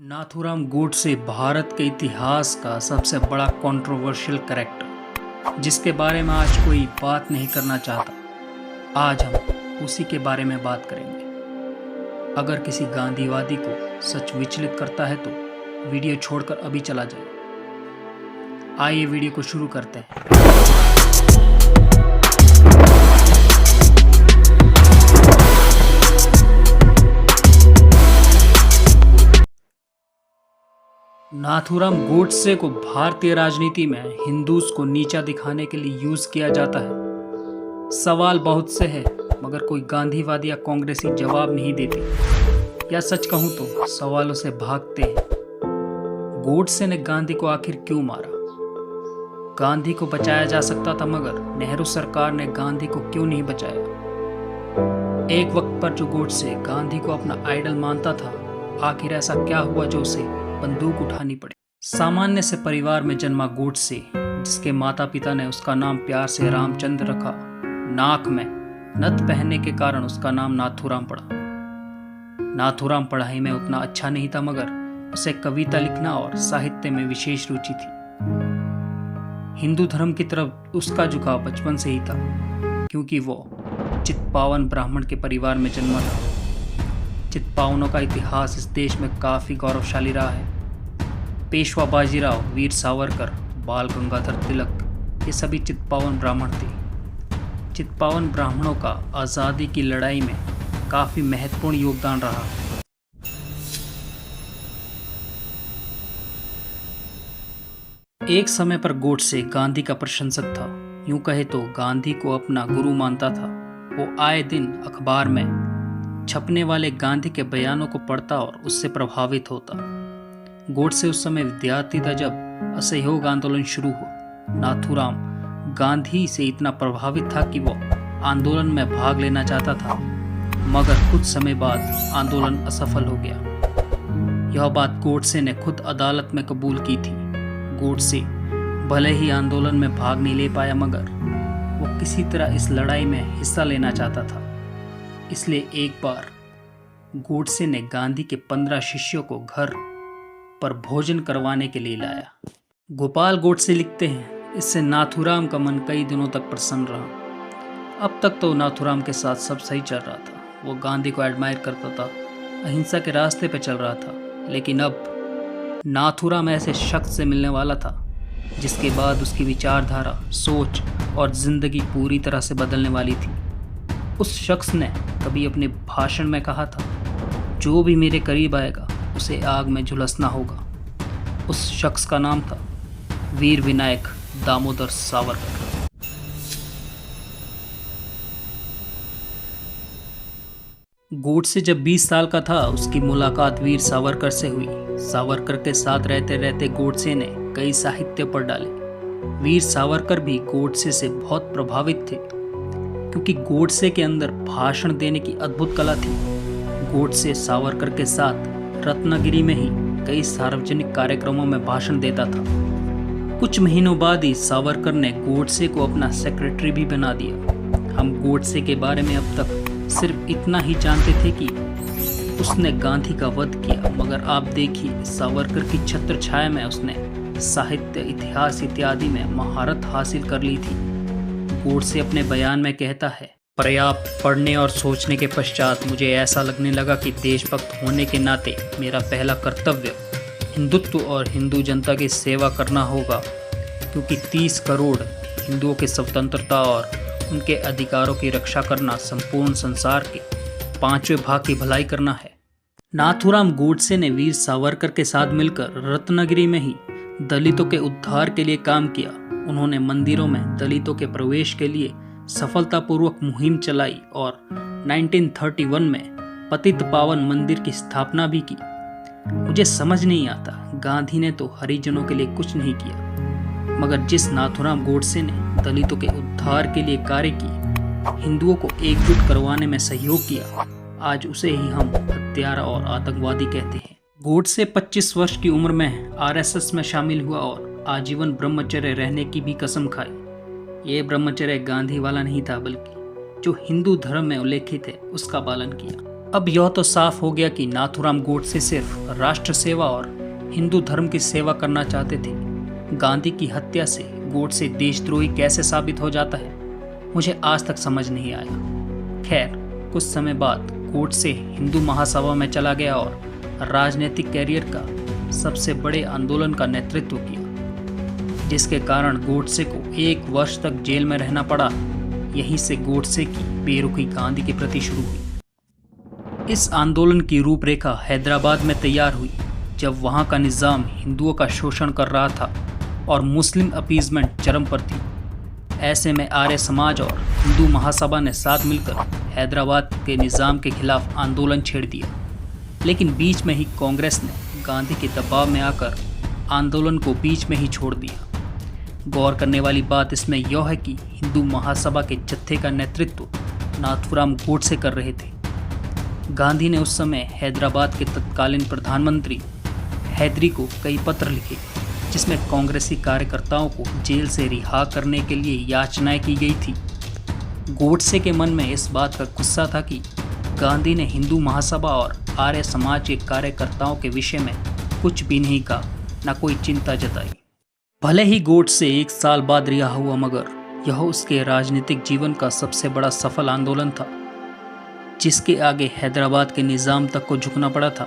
नाथूराम गोडसे भारत के इतिहास का सबसे बड़ा कंट्रोवर्शियल कैरेक्टर, जिसके बारे में आज कोई बात नहीं करना चाहता। आज हम उसी के बारे में बात करेंगे। अगर किसी गांधीवादी को सच विचलित करता है तो वीडियो छोड़कर अभी चला जाए। आइए वीडियो को शुरू करते हैं। नाथूराम गोडसे को भारतीय राजनीति में हिंदूज को नीचा दिखाने के लिए यूज किया जाता है। सवाल बहुत से हैं, मगर कोई गांधीवादी या कांग्रेसी जवाब नहीं देते, या सच कहूं तो सवालों से भागते हैं। गोडसे ने गांधी को आखिर क्यों मारा? गांधी को बचाया जा सकता था, मगर नेहरू सरकार ने गांधी को क्यों नहीं बचाया? एक वक्त पर जो गोडसे गांधी को अपना आइडल मानता था, आखिर ऐसा क्या हुआ जो उसे बंदूक उठानी पड़ी? सामान्य से परिवार में जन्मा गोडसे, जिसके माता पिता ने उसका नाम प्यार से रामचंद्र रखा, नाक में नथ पहनने के कारण उसका नाम नाथूराम पड़ा। नाथूराम पढ़ाई में उतना अच्छा नहीं था, मगर उसे कविता लिखना और साहित्य में विशेष रुचि थी। हिंदू धर्म की तरफ उसका झुकाव बचपन से ही था, क्योंकि वो चित्पावन ब्राह्मण के परिवार में जन्मा था। चित्पावनों का इतिहास इस देश में काफ़ी गौरवशाली रहा है। पेशवा बाजीराव, वीर सावरकर, बाल गंगाधर तिलक, ये सभी चित्पावन ब्राह्मण थे। चित्पावन ब्राह्मणों का आज़ादी की लड़ाई में काफ़ी महत्वपूर्ण योगदान रहा। एक समय पर गोडसे गांधी का प्रशंसक था। यूं कहे तो गांधी को अपना गुरु मानता था। वो आए दिन अखबार में छपने वाले गांधी के बयानों को पढ़ता और उससे प्रभावित होता। गोडसे उस समय विद्यार्थी था जब असहयोग आंदोलन शुरू हुआ। नाथूराम गांधी से इतना प्रभावित था कि वो आंदोलन में भाग लेना चाहता था, मगर कुछ समय बाद आंदोलन असफल हो गया। यह बात गोडसे ने खुद अदालत में कबूल की थी। गोडसे भले ही आंदोलन में भाग नहीं ले पाया, मगर वो किसी तरह इस लड़ाई में हिस्सा लेना चाहता था। इसलिए एक बार गोडसे ने गांधी के 15 शिष्यों को घर पर भोजन करवाने के लिए लाया। गोपाल गोडसे लिखते हैं, इससे नाथूराम का मन कई दिनों तक प्रसन्न रहा। अब तक तो नाथूराम के साथ सब सही चल रहा था। वो गांधी को एडमायर करता था, अहिंसा के रास्ते पर चल रहा था। लेकिन अब नाथूराम ऐसे शख्स से मिलने वाला था जिसके बाद उसकी विचारधारा, सोच और जिंदगी पूरी तरह से बदलने वाली थी। उस शख्स ने कभी अपने भाषण में कहा था, जो भी मेरे करीब आएगा उसे आग में झुलसना होगा। उस शख्स का नाम था वीर विनायक दामोदर सावरकर। गोडसे जब 20 साल का था, उसकी मुलाकात वीर सावरकर से हुई। सावरकर के साथ रहते रहते गोडसे ने कई साहित्य पढ़ डाले। वीर सावरकर भी गोडसे से बहुत प्रभावित थे, क्योंकि गोडसे के अंदर भाषण देने की अद्भुत कला थी। गोडसे सावरकर के साथ रत्नागिरी में ही कई सार्वजनिक कार्यक्रमों में भाषण देता था। कुछ महीनों बाद ही सावरकर ने गोडसे को अपना सेक्रेटरी भी बना दिया। हम गोडसे के बारे में अब तक सिर्फ इतना ही जानते थे कि उसने गांधी का वध किया, मगर आप देखिए, सावरकर की छत्र छाया में उसने साहित्य, इतिहास इत्यादि में महारत हासिल कर ली थी। गोडसे अपने बयान में कहता है, पर्याप्त पढ़ने और सोचने के पश्चात मुझे ऐसा लगने लगा कि देशभक्त होने के नाते मेरा पहला कर्तव्य हिंदुत्व और हिंदू जनता की सेवा करना होगा, क्योंकि 30 करोड़ हिंदुओं की स्वतंत्रता और उनके अधिकारों की रक्षा करना संपूर्ण संसार के 5वें भाग की भलाई करना है। नाथूराम गोडसे ने वीर सावरकर के साथ मिलकर रत्नागिरी में ही दलितों के उद्धार के लिए काम किया। उन्होंने मंदिरों में दलितों के प्रवेश के लिए सफलतापूर्वक मुहिम चलाई और 1931 में पतित पावन मंदिर की स्थापना भी की। मुझे समझ नहीं आता, गांधी ने तो हरिजनों के लिए कुछ नहीं किया, मगर जिस नाथूराम गोडसे ने दलितों के उद्धार के लिए कार्य की, हिंदुओं को एकजुट करवाने में सहयोग किया, आज उसे ही हम हत्यारा और आतंकवादी कहते हैं। गोडसे 25 वर्ष की उम्र में आरएसएस में शामिल हुआ और आजीवन ब्रह्मचर्य रहने की भी कसम खाई। ये ब्रह्मचर्य गांधी वाला नहीं था, बल्कि जो हिंदू धर्म में उल्लेखित है उसका पालन किया। अब यह तो साफ हो गया कि नाथूराम गोडसे सिर्फ राष्ट्र सेवा और हिंदू धर्म की सेवा करना चाहते थे। गांधी की हत्या से गोडसे देशद्रोही कैसे साबित हो जाता है, मुझे आज तक समझ नहीं आया। खैर, कुछ समय बाद गोडसे हिंदू महासभा में चला गया और राजनीतिक कैरियर का सबसे बड़े आंदोलन का नेतृत्व किया, जिसके कारण गोडसे को 1 वर्ष तक जेल में रहना पड़ा। यहीं से गोडसे की बेरुखी गांधी के प्रति शुरू हुई। इस आंदोलन की रूपरेखा हैदराबाद में तैयार हुई, जब वहां का निजाम हिंदुओं का शोषण कर रहा था और मुस्लिम अपीजमेंट चरम पर थी। ऐसे में आर्य समाज और हिंदू महासभा ने साथ मिलकर हैदराबाद के निजाम के खिलाफ आंदोलन छेड़ दिया। लेकिन बीच में ही कांग्रेस ने गांधी के दबाव में आकर आंदोलन को बीच में ही छोड़ दिया। गौर करने वाली बात इसमें यह है कि हिंदू महासभा के जत्थे का नेतृत्व नाथूराम गोडसे कर रहे थे। गांधी ने उस समय हैदराबाद के तत्कालीन प्रधानमंत्री हैदरी को कई पत्र लिखे, जिसमें कांग्रेसी कार्यकर्ताओं को जेल से रिहा करने के लिए याचनाएं की गई थी। गोडसे के मन में इस बात का गुस्सा था कि गांधी ने हिंदू महासभा और आर्य समाज के कार्यकर्ताओं के विषय में कुछ भी नहीं कहा, न कोई चिंता जताई। भले ही गोडसे 1 साल बाद रिहा हुआ, मगर यह उसके राजनीतिक जीवन का सबसे बड़ा सफल आंदोलन था, जिसके आगे हैदराबाद के निजाम तक को झुकना पड़ा था।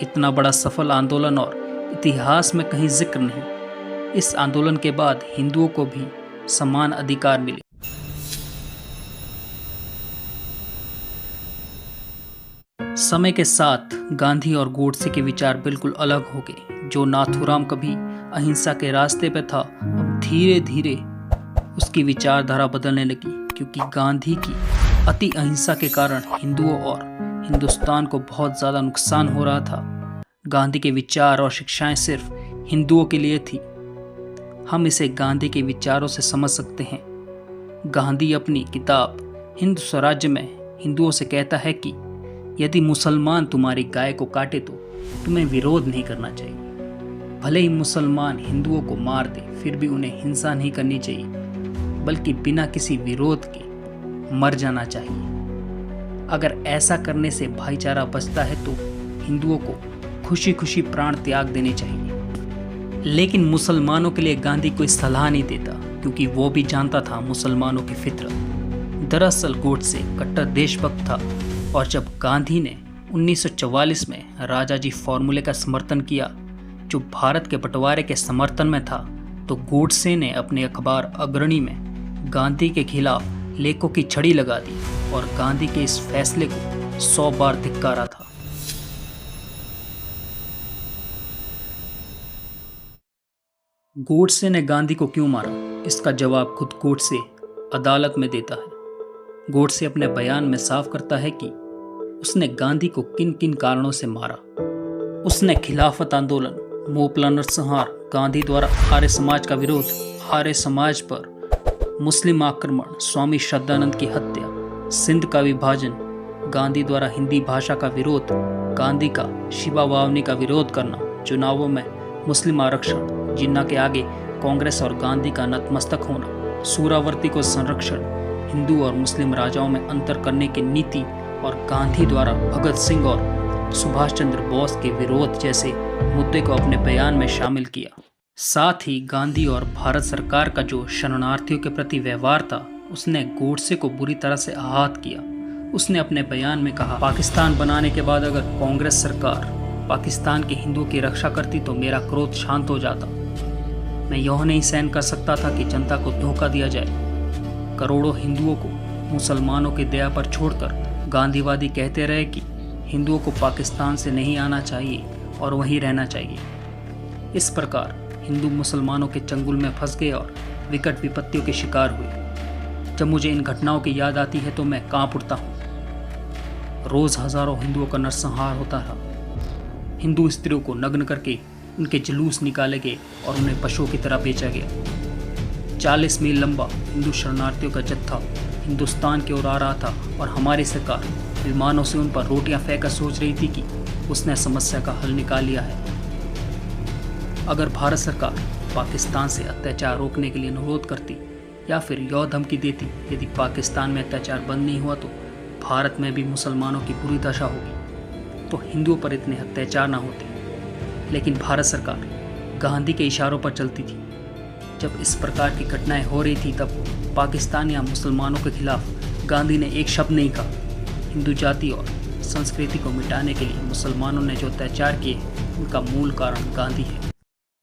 इतना बड़ा सफल आंदोलन और इतिहास में कहीं जिक्र नहीं। इस आंदोलन के बाद हिंदुओं को भी समान अधिकार मिले। समय के साथ गांधी और गोडसे के विचार बिल्कुल अलग हो गए। जो नाथूराम कभी अहिंसा के रास्ते पे था, अब धीरे धीरे उसकी विचारधारा बदलने लगी, क्योंकि गांधी की अति अहिंसा के कारण हिंदुओं और हिंदुस्तान को बहुत ज़्यादा नुकसान हो रहा था। गांधी के विचार और शिक्षाएं सिर्फ हिंदुओं के लिए थी। हम इसे गांधी के विचारों से समझ सकते हैं। गांधी अपनी किताब हिंदू स्वराज्य में हिंदुओं से कहता है कि यदि मुसलमान तुम्हारी गाय को काटे तो तुम्हें विरोध नहीं करना चाहिए। भले ही मुसलमान हिंदुओं को मार दे, फिर भी उन्हें हिंसा नहीं करनी चाहिए, बल्कि बिना किसी विरोध के मर जाना चाहिए। अगर ऐसा करने से भाईचारा बचता है तो हिंदुओं को खुशी खुशी प्राण त्याग देने चाहिए। लेकिन मुसलमानों के लिए गांधी कोई सलाह नहीं देता, क्योंकि वो भी जानता था मुसलमानों की फितरत। दरअसल गोडसे कट्टर देशभक्त था, और जब गांधी ने 1944 में राजाजी फॉर्मूले का समर्थन किया, जो भारत के बंटवारे के समर्थन में था, तो गोडसे ने अपने अखबार अग्रणी में गांधी के खिलाफ लेखों की छड़ी लगा दी और गांधी के इस फैसले को 100 बार धिक्कारा था। गोडसे ने गांधी को क्यों मारा, इसका जवाब खुद गोडसे अदालत में देता है। गोडसे अपने बयान में साफ करता है कि उसने गांधी को किन किन कारणों से मारा। उसने खिलाफत आंदोलन, मोपला नरसंहार, गांधी द्वारा आर्य समाज का विरोध, आर्य समाज पर मुस्लिम आक्रमण, स्वामी श्रद्धानंद की हत्या, सिंध का विभाजन, गांधी द्वारा हिंदी भाषा का विरोध, गांधी का शिवा वावनी का विरोध करना, चुनावों में मुस्लिम आरक्षण, जिन्ना के आगे कांग्रेस और गांधी का नतमस्तक होना, सूरावर्ती को संरक्षण, हिंदू और मुस्लिम राजाओं में अंतर करने की नीति और गांधी द्वारा भगत सिंह और सुभाष चंद्र बोस के विरोध जैसे मुद्दे को अपने बयान में शामिल किया। साथ ही गांधी और भारत सरकार का जो शरणार्थियों के प्रति व्यवहार था, उसने गोडसे को बुरी तरह से आहत किया। उसने अपने बयान में कहा, पाकिस्तान बनाने के बाद अगर कांग्रेस सरकार पाकिस्तान के हिंदुओं की रक्षा करती तो मेरा क्रोध शांत हो जाता। मैं यह नहीं सहन कर सकता था कि जनता को धोखा दिया जाए। करोड़ों हिंदुओं को मुसलमानों की दया पर छोड़कर गांधीवादी कहते रहे कि हिंदुओं को पाकिस्तान से नहीं आना चाहिए और वहीं रहना चाहिए। इस प्रकार हिंदू मुसलमानों के चंगुल में फंस गए और विकट विपत्तियों के शिकार हुए। जब मुझे इन घटनाओं की याद आती है तो मैं कांप उठता हूँ। रोज हजारों हिंदुओं का नरसंहार होता रहा। हिंदू स्त्रियों को नग्न करके उनके जुलूस निकाले गए और उन्हें पशुओं की तरह बेचा गया। 40 मील लंबा हिंदू शरणार्थियों का जत्था हिंदुस्तान की ओर आ रहा था और हमारी सरकार विमानों से उन पर रोटियां फेंककर सोच रही थी कि उसने समस्या का हल निकाल लिया है। अगर भारत सरकार पाकिस्तान से अत्याचार रोकने के लिए अनुरोध करती या फिर यह धमकी देती, यदि पाकिस्तान में अत्याचार बंद नहीं हुआ तो भारत में भी मुसलमानों की बुरी दशा होगी तो हिंदुओं पर इतने अत्याचार ना होते। लेकिन भारत सरकार गांधी के इशारों पर चलती थी। जब इस प्रकार की घटनाएं हो रही थी तब पाकिस्तान या मुसलमानों के खिलाफ गांधी ने एक शब्द नहीं कहा। हिंदू जाति और संस्कृति को मिटाने के लिए मुसलमानों ने जो अत्याचार किए उनका मूल कारण गांधी है।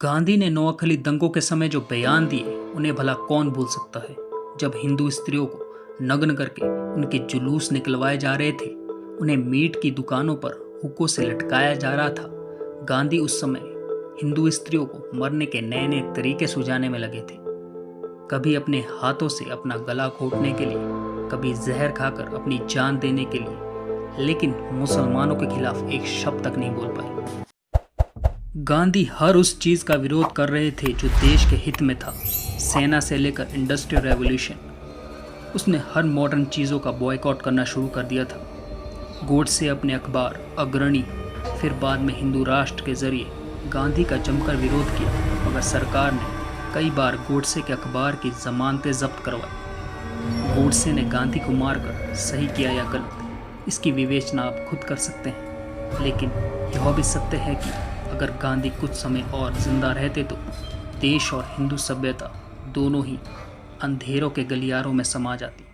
गांधी ने नोअखली दंगों के समय जो बयान दिए उन्हें भला कौन भूल सकता है। जब हिंदू स्त्रियों को नग्न करके उनके जुलूस निकलवाए जा रहे थे, उन्हें मीट की दुकानों पर हुक्कों से लटकाया जा रहा था, गांधी उस समय हिंदू स्त्रियों को मरने के नए नए तरीके सुझाने में लगे थे। कभी अपने हाथों से अपना गला घोटने के लिए, कभी जहर खाकर अपनी जान देने के लिए, लेकिन मुसलमानों के खिलाफ एक शब्द तक नहीं बोल पाए। गांधी हर उस चीज का विरोध कर रहे थे जो देश के हित में था, सेना से लेकर इंडस्ट्रियल रेवोल्यूशन। उसने हर मॉडर्न चीज़ों का बॉयकॉट करना शुरू कर दिया था। गोडसे अपने अखबार अग्रणी, फिर बाद में हिंदू राष्ट्र के जरिए गांधी का जमकर विरोध किया, मगर सरकार ने कई बार गोडसे के अखबार की जमानतें जब्त करवाई। गोडसे ने गांधी को मारकर सही किया या गलत, इसकी विवेचना आप खुद कर सकते हैं। लेकिन यह भी सत्य है कि अगर गांधी कुछ समय और जिंदा रहते तो देश और हिंदू सभ्यता दोनों ही अंधेरों के गलियारों में समा जाती।